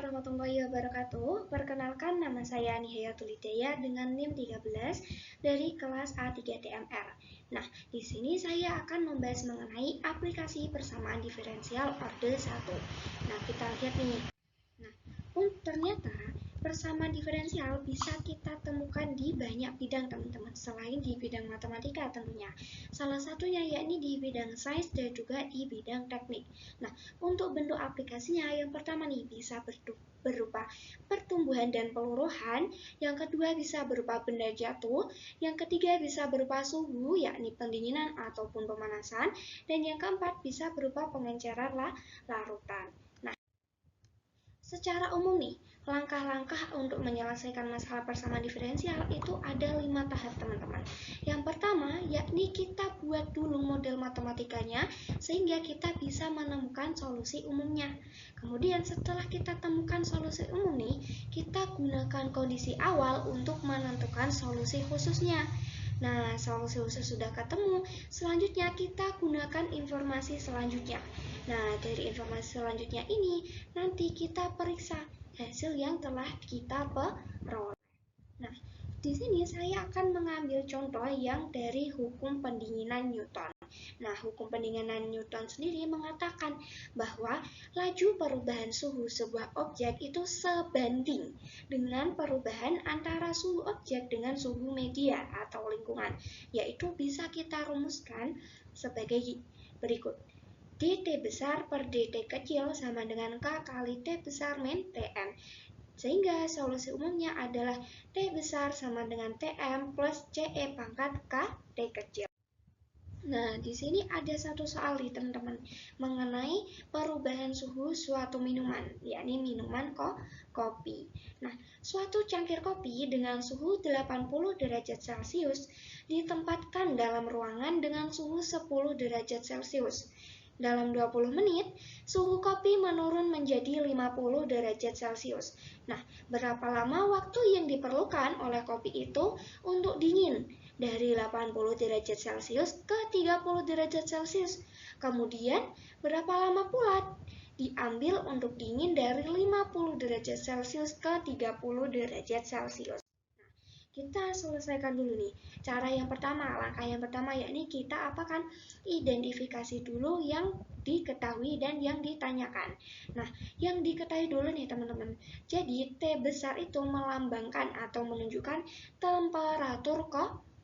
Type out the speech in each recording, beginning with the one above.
warahmatullahi wabarakatuh. Perkenalkan, nama saya Nihayatul Hidayah dengan NIM 13 dari kelas A3TMR. Nah, di sini saya akan membahas mengenai aplikasi persamaan diferensial orde 1. Nah, kita lihat nih. Nah, ternyata persamaan diferensial bisa kita temukan di banyak bidang, teman-teman, selain di bidang matematika tentunya. Salah satunya yakni di bidang sains dan juga di bidang teknik. Nah, untuk bentuk aplikasinya yang pertama nih bisa berupa pertumbuhan dan peluruhan, yang kedua bisa berupa benda jatuh, yang ketiga bisa berupa suhu yakni pendinginan ataupun pemanasan, dan yang keempat bisa berupa pengenceran larutan. Secara umum nih, langkah-langkah untuk menyelesaikan masalah persamaan diferensial itu ada 5 tahap, teman-teman. Yang pertama, yakni kita buat dulu model matematikanya sehingga kita bisa menemukan solusi umumnya. Kemudian setelah kita temukan solusi umum nih, kita gunakan kondisi awal untuk menentukan solusi khususnya. Nah, solusi khusus sudah ketemu, selanjutnya kita gunakan informasi selanjutnya. Nah, dari informasi selanjutnya ini, nanti kita periksa hasil yang telah kita peroleh. Nah, di sini saya akan mengambil contoh yang dari hukum pendinginan Newton. Nah, hukum pendinginan Newton sendiri mengatakan bahwa laju perubahan suhu sebuah objek itu sebanding dengan perubahan antara suhu objek dengan suhu media atau lingkungan, yaitu bisa kita rumuskan sebagai berikut. dt besar per dt kecil sama dengan K kali T besar min Tm. Sehingga solusi umumnya adalah T besar sama dengan Tm plus CE pangkat K T kecil. Nah, di sini ada satu soal nih, teman-teman, mengenai perubahan suhu suatu minuman, yakni minuman kopi. Nah, suatu cangkir kopi dengan suhu 80 derajat Celcius ditempatkan dalam ruangan dengan suhu 10 derajat Celcius. Dalam 20 menit, suhu kopi menurun menjadi 50 derajat Celcius. Nah, berapa lama waktu yang diperlukan oleh kopi itu untuk dingin? Dari 80 derajat Celcius ke 30 derajat Celcius. Kemudian, berapa lama pula diambil untuk dingin dari 50 derajat Celcius ke 30 derajat Celcius. Kita selesaikan dulu nih. Cara yang pertama, langkah yang pertama yakni kita apakan? Identifikasi dulu yang diketahui dan yang ditanyakan. Nah, yang diketahui dulu nih, teman-teman. Jadi, T besar itu melambangkan atau menunjukkan temperatur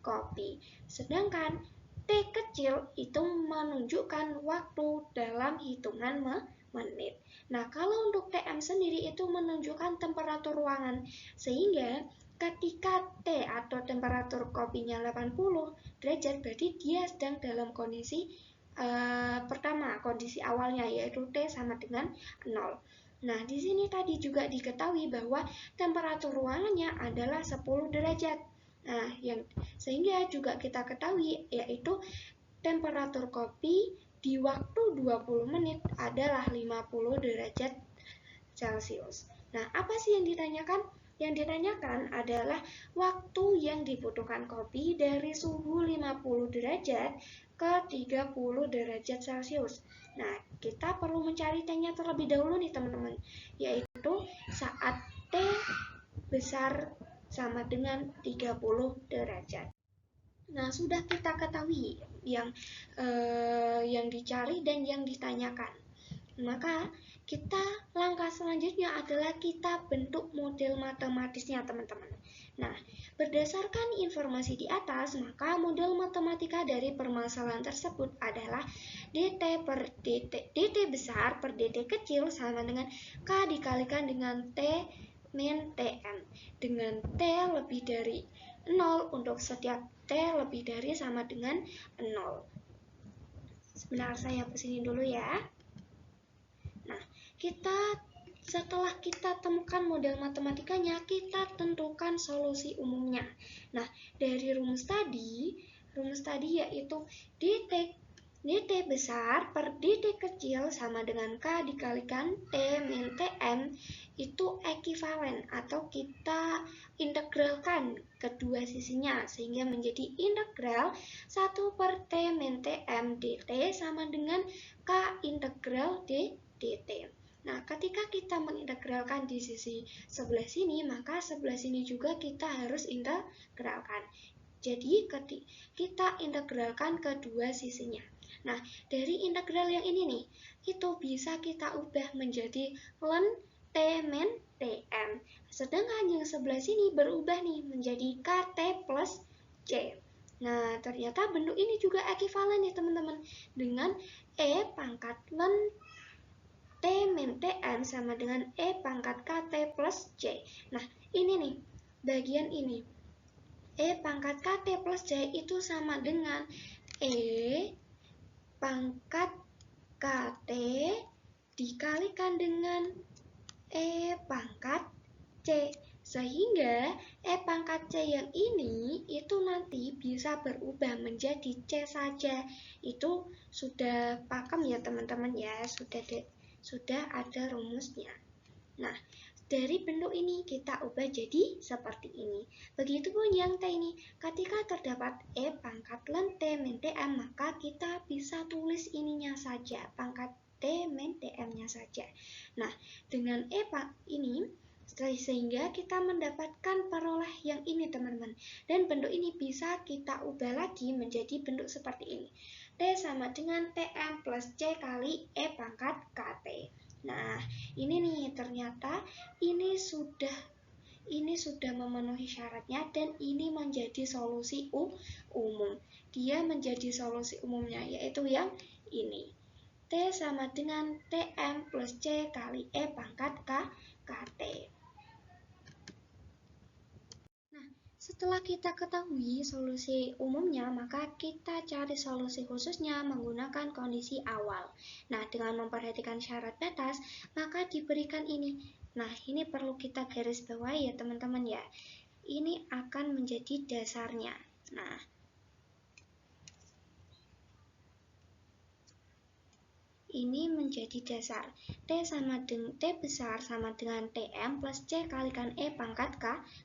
kopi. Sedangkan T kecil itu menunjukkan waktu dalam hitungan menit. Nah, kalau untuk Tm sendiri itu menunjukkan temperatur ruangan. Sehingga ketika T atau temperatur kopinya 80 derajat, berarti dia sedang dalam kondisi pertama, kondisi awalnya yaitu T sama dengan 0. Nah, di sini tadi juga diketahui bahwa temperatur ruangannya adalah 10 derajat. Nah, sehingga juga kita ketahui yaitu temperatur kopi di waktu 20 menit adalah 50 derajat Celcius. Nah, apa sih yang ditanyakan? Yang ditanyakan adalah waktu yang dibutuhkan kopi dari suhu 50 derajat ke 30 derajat Celcius. Nah, kita perlu mencari T-nya terlebih dahulu nih, teman-teman, yaitu saat T besar sama dengan 30 derajat. Nah, sudah kita ketahui yang dicari dan yang ditanyakan. Maka langkah selanjutnya adalah kita bentuk model matematisnya, teman-teman. Nah, berdasarkan informasi di atas, maka model matematika dari permasalahan tersebut adalah dt besar per dt kecil sama dengan K dikalikan dengan T min Tm, dengan T lebih dari 0 untuk setiap T lebih dari sama dengan 0. Sebentar, saya pesinin dulu ya. Nah, setelah kita temukan model matematikanya, kita tentukan solusi umumnya. Nah, dari rumus tadi yaitu dt besar per dt kecil sama dengan K dikalikan T min Tm itu ekivalen atau kita integralkan kedua sisinya sehingga menjadi integral 1 per T min Tm dt sama dengan K integral dt. Nah, ketika kita mengintegralkan di sisi sebelah sini, maka sebelah sini juga kita harus integralkan. Jadi, kita integralkan kedua sisinya. Nah, dari integral yang ini nih, itu bisa kita ubah menjadi ln T min Tm. Sedangkan yang sebelah sini berubah nih menjadi KT plus C. Nah, ternyata bentuk ini juga ekivalen ya teman-teman, dengan E pangkat ln T min Tm sama dengan E pangkat KT plus C. Nah, ini nih, bagian ini. E pangkat KT plus C itu sama dengan E pangkat KT dikalikan dengan E pangkat C. Sehingga E pangkat C yang ini itu nanti bisa berubah menjadi C saja. Itu sudah pakem ya teman-teman ya, sudah ada rumusnya. Nah, dari bentuk ini kita ubah jadi seperti ini. Begitupun yang T ini, ketika terdapat E pangkat ln T min Tm, maka kita bisa tulis ininya saja, pangkat T min Tm-nya saja. Nah, dengan E ini, sehingga kita mendapatkan peroleh yang ini teman-teman. Dan bentuk ini bisa kita ubah lagi menjadi bentuk seperti ini. T sama dengan Tm plus C kali E pangkat KT. Nah, ini nih ternyata ini sudah memenuhi syaratnya dan ini menjadi solusi umum. Dia menjadi solusi umumnya yaitu yang ini. T sama dengan Tm plus C kali E pangkat KT. Nah, setelah kita ketahui solusi umumnya, maka kita cari solusi khususnya menggunakan kondisi awal. Nah, dengan memperhatikan syarat batas, maka diberikan ini. Nah, ini perlu kita garis bawahi ya teman-teman ya. Ini akan menjadi dasarnya. Nah, ini menjadi dasar. T besar sama dengan Tm plus C kalikan E pangkat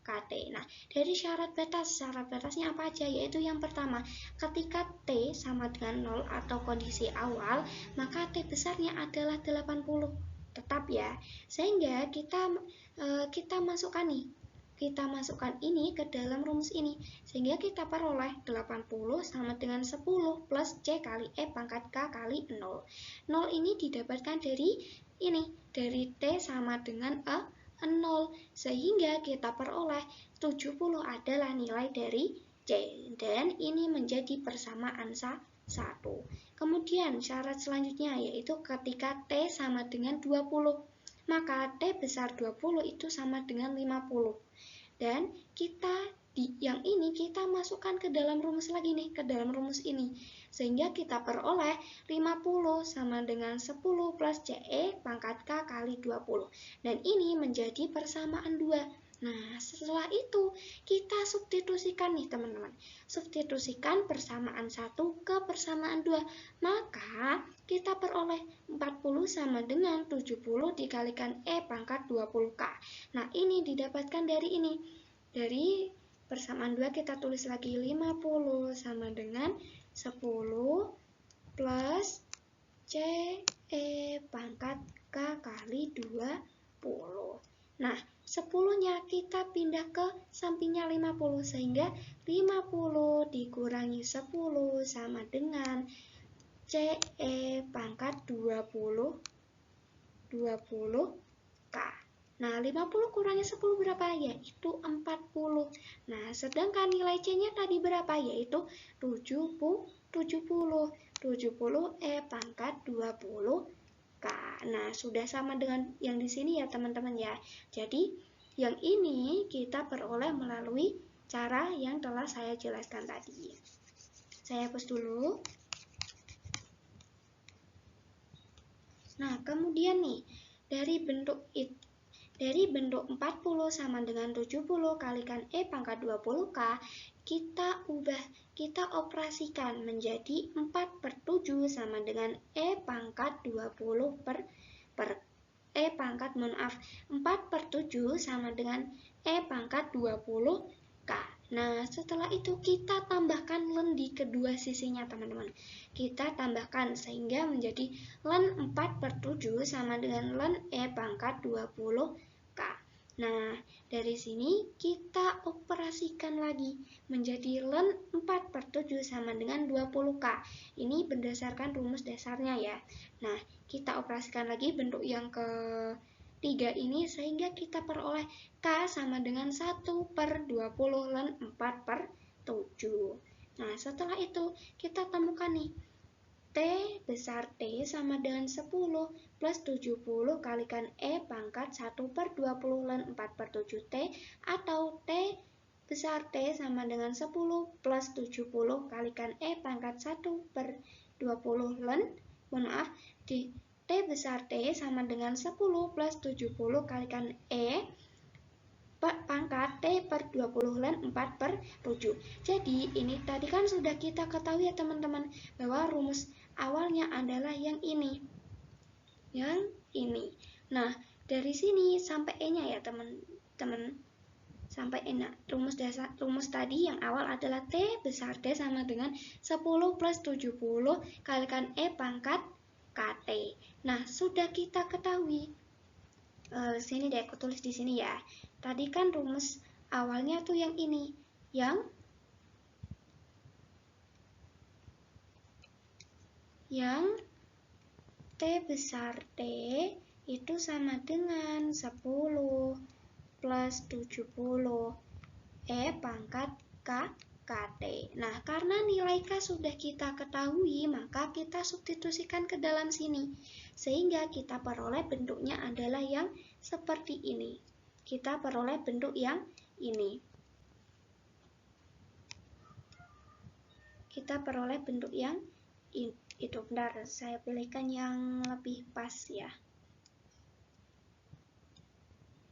KT. Nah, dari syarat batasnya apa aja? Yaitu yang pertama, ketika T sama dengan 0 atau kondisi awal, maka T besarnya adalah 80. Tetap ya. Sehingga kita masukkan nih. Kita masukkan ini ke dalam rumus ini, sehingga kita peroleh 80 sama dengan 10 plus C kali E pangkat K kali 0. 0 ini didapatkan dari ini, dari T sama dengan 0, sehingga kita peroleh 70 adalah nilai dari C, dan ini menjadi persamaan 1. Kemudian syarat selanjutnya yaitu ketika T sama dengan 20, maka T besar 20 itu sama dengan 50. Dan yang ini kita masukkan ke dalam rumus lagi nih, ke dalam rumus ini. Sehingga kita peroleh 50 sama dengan 10 plus CE pangkat K kali 20. Dan ini menjadi persamaan 2. Nah, setelah itu kita substitusikan nih teman-teman. Substitusikan persamaan 1 ke persamaan 2. Maka kita peroleh 40 sama dengan 70 dikalikan E pangkat 20K. Nah, ini didapatkan dari ini. Dari persamaan 2 kita tulis lagi 50 sama dengan 10 plus CE pangkat K kali 20. Nah, 10-nya kita pindah ke sampingnya 50, sehingga 50 dikurangi 10 sama dengan CE pangkat 20K. Nah, 50 kurangi 10 berapa? Yaitu 40. Nah, sedangkan nilai C-nya tadi berapa? Yaitu 70 E pangkat 20K. Nah, sudah sama dengan yang di sini ya teman-teman ya. Jadi, yang ini kita peroleh melalui cara yang telah saya jelaskan tadi. Saya hapus dulu. Nah, kemudian nih, dari bentuk 40 sama dengan 70 kalikan E pangkat 20K, kita operasikan menjadi 4/7 sama dengan E pangkat 20 4/7 sama dengan E pangkat 20K. Nah, setelah itu kita tambahkan len di kedua sisinya, teman-teman. Kita tambahkan sehingga menjadi len 4/7 sama dengan len E pangkat 20K. Nah, dari sini kita operasikan lagi menjadi len 4/7 sama dengan 20K. Ini berdasarkan rumus dasarnya ya. Nah, kita operasikan lagi bentuk yang ketiga ini sehingga kita peroleh K sama dengan 1/20 len 4/7. Nah, setelah itu kita temukan nih, T besar T sama dengan 10 plus 70 kalikan E pangkat 1/20 len 4/7 T, atau T besar T sama dengan 10 plus 70 kalikan E pangkat 1/20 len, T besar T sama dengan 10 plus 70 kalikan E pangkat T/20 len 4/7. Jadi ini tadi kan sudah kita ketahui ya teman-teman, bahwa rumus awalnya adalah yang ini. Nah, dari sini sampai E-nya ya teman-teman. Sampai E. Rumus tadi yang awal adalah T besar T sama dengan 10 plus 70 kalikan E pangkat KT. Nah, sudah kita ketahui. Sini deh aku tulis di sini ya. Tadi kan rumus awalnya tuh yang ini, yang T besar T itu sama dengan 10 plus 70 E pangkat KT. Nah, karena nilai K sudah kita ketahui, maka kita substitusikan ke dalam sini. Sehingga kita peroleh bentuknya adalah yang seperti ini. Kita peroleh bentuk yang ini. Kita peroleh bentuk yang itu. Bentar, saya pilihkan yang lebih pas ya.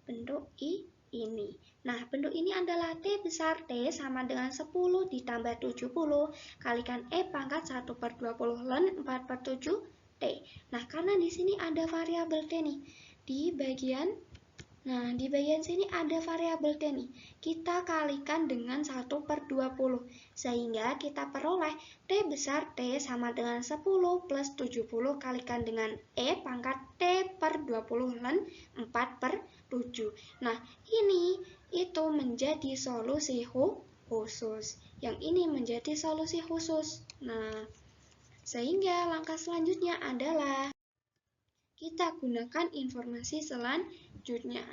Bentuk ini. Nah, bentuk ini adalah T besar T sama dengan 10 ditambah 70 kalikan E pangkat 1/20 len 4/7 T. Nah, karena di sini ada variabel T nih. Di bagian sini ada variabel T nih. Kita kalikan dengan 1/20. Sehingga kita peroleh T besar T sama dengan 10 plus 70 kalikan dengan E pangkat T/20 len 4/7. Nah, ini itu menjadi solusi khusus. Yang ini menjadi solusi khusus. Nah, sehingga langkah selanjutnya adalah kita gunakan informasi selanjutnya.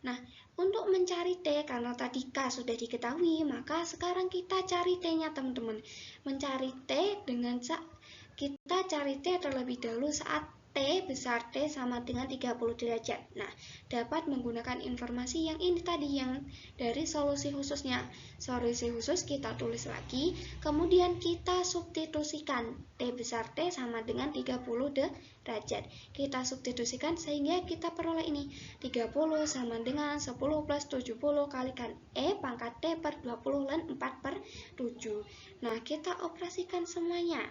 Nah, untuk mencari T, karena tadi K sudah diketahui, maka sekarang kita cari T-nya, teman-teman. Mencari T dengan kita cari T terlebih dahulu saat T besar T sama dengan 30 derajat. Nah, dapat menggunakan informasi yang ini tadi, yang dari solusi khususnya. Solusi khusus kita tulis lagi, kemudian kita substitusikan T besar T sama dengan 30 derajat. Kita substitusikan sehingga kita peroleh ini. 30 sama dengan 10 plus 70 kalikan E pangkat T/20 len 4/7. Nah, kita operasikan semuanya.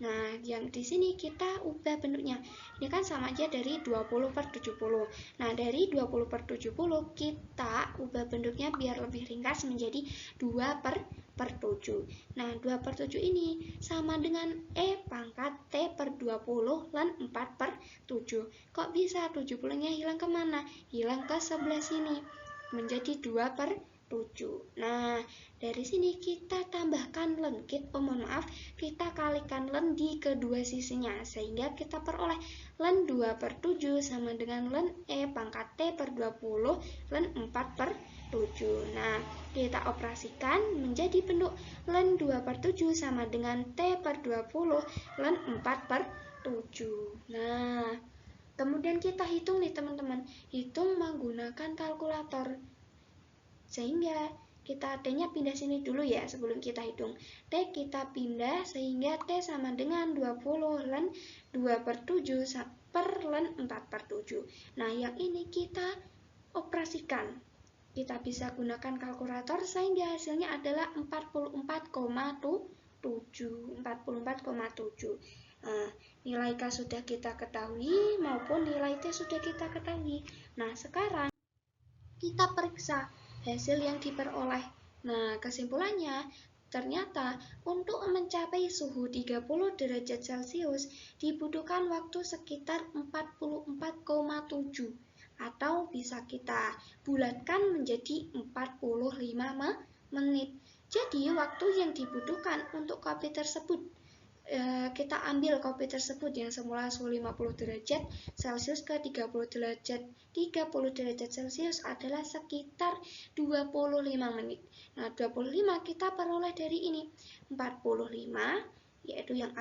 Nah, yang di sini kita ubah bentuknya. Ini kan sama aja dari 20/70. Nah, dari 20/70 kita ubah bentuknya biar lebih ringkas menjadi 2/7. Nah, 2/7 ini sama dengan E pangkat T/20 len 4/7. Kok bisa 70-nya hilang kemana? Hilang ke sebelah sini. Menjadi 2/7. Nah, dari sini kita tambahkan len. Kita kalikan len di kedua sisinya. Sehingga kita peroleh len 2/7 sama dengan len E pangkat T/20 len 4/7. Nah, kita operasikan menjadi bentuk len 2/7 sama dengan T/20 len 4/7. Nah, kemudian kita hitung nih teman-teman. Hitung menggunakan kalkulator. Sehingga kita T-nya pindah sini dulu ya sebelum kita hitung. T kita pindah sehingga T sama dengan 20 len 2/7 per len 4/7. Nah, yang ini kita operasikan. Kita bisa gunakan kalkulator sehingga hasilnya adalah 44,7. Nilai K sudah kita ketahui maupun nilai T sudah kita ketahui. Nah, sekarang kita periksa hasil yang diperoleh. Nah, kesimpulannya, ternyata untuk mencapai suhu 30 derajat Celcius dibutuhkan waktu sekitar 44,7 atau bisa kita bulatkan menjadi 45 menit. Jadi, waktu yang dibutuhkan untuk kopi tersebut kita ambil kopi tersebut yang semula suhu 50 derajat Celcius ke 30 derajat Celcius adalah sekitar 25 menit. Nah, 25 kita peroleh dari ini. 45 yaitu yang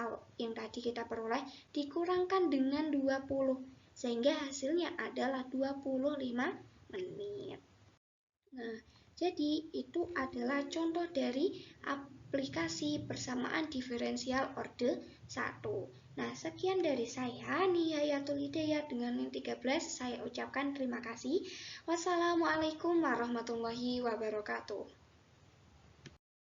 tadi kita peroleh dikurangkan dengan 20 sehingga hasilnya adalah 25 menit. Nah, jadi itu adalah contoh dari aplikasi persamaan diferensial orde 1. Nah, sekian dari saya, Nihayatul Hidayah dengan yang 13. Saya ucapkan terima kasih. Wassalamualaikum warahmatullahi wabarakatuh.